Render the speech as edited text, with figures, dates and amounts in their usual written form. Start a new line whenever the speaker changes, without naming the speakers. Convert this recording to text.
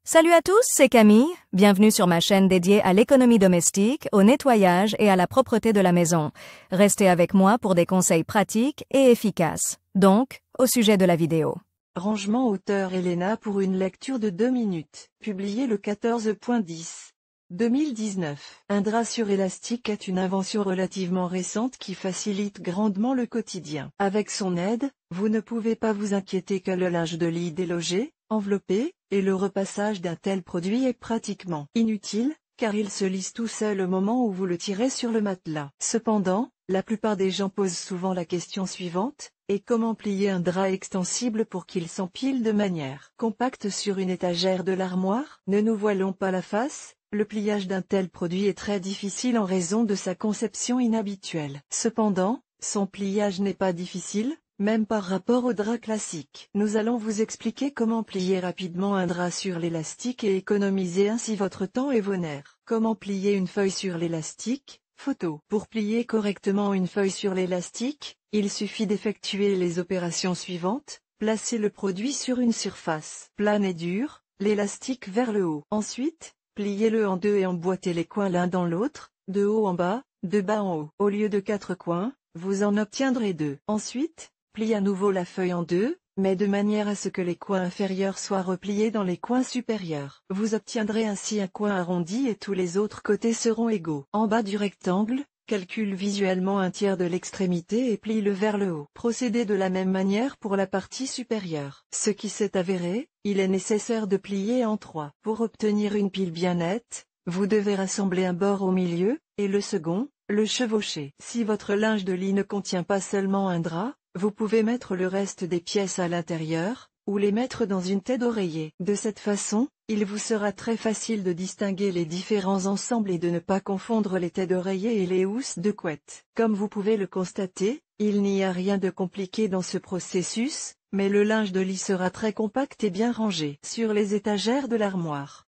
Salut à tous, c'est Camille. Bienvenue sur ma chaîne dédiée à l'économie domestique, au nettoyage et à la propreté de la maison. Restez avec moi pour des conseils pratiques et efficaces. Donc, au sujet de la vidéo.
Rangement auteur Elena pour une lecture de 2 minutes. Publié le 14.10. 2019. Un drap sur élastique est une invention relativement récente qui facilite grandement le quotidien. Avec son aide, vous ne pouvez pas vous inquiéter que le linge de lit délogé, enveloppé, et le repassage d'un tel produit est pratiquement inutile, car il se lisse tout seul au moment où vous le tirez sur le matelas. Cependant, la plupart des gens posent souvent la question suivante: et comment plier un drap extensible pour qu'il s'empile de manière compacte sur une étagère de l'armoire? Ne nous voilons pas la face, le pliage d'un tel produit est très difficile en raison de sa conception inhabituelle. Cependant, son pliage n'est pas difficile, même par rapport au drap classique. Nous allons vous expliquer comment plier rapidement un drap sur l'élastique et économiser ainsi votre temps et vos nerfs. Comment plier une feuille sur l'élastique? Photo. Pour plier correctement une feuille sur l'élastique, il suffit d'effectuer les opérations suivantes. Placer le produit sur une surface plane et dure, l'élastique vers le haut. Ensuite, pliez-le en deux et emboîtez les coins l'un dans l'autre, de haut en bas, de bas en haut. Au lieu de 4 coins, vous en obtiendrez 2. Ensuite, pliez à nouveau la feuille en deux, mais de manière à ce que les coins inférieurs soient repliés dans les coins supérieurs. Vous obtiendrez ainsi un coin arrondi et tous les autres côtés seront égaux. En bas du rectangle, calcule visuellement un tiers de l'extrémité et plie-le vers le haut. Procédez de la même manière pour la partie supérieure. Ce qui s'est avéré, il est nécessaire de plier en 3. Pour obtenir une pile bien nette, vous devez rassembler un bord au milieu, et le second, le chevaucher. Si votre linge de lit ne contient pas seulement un drap, vous pouvez mettre le reste des pièces à l'intérieur, ou les mettre dans une tête d'oreiller. De cette façon, il vous sera très facile de distinguer les différents ensembles et de ne pas confondre les têtes d'oreiller et les housses de couette. Comme vous pouvez le constater, il n'y a rien de compliqué dans ce processus, mais le linge de lit sera très compact et bien rangé sur les étagères de l'armoire.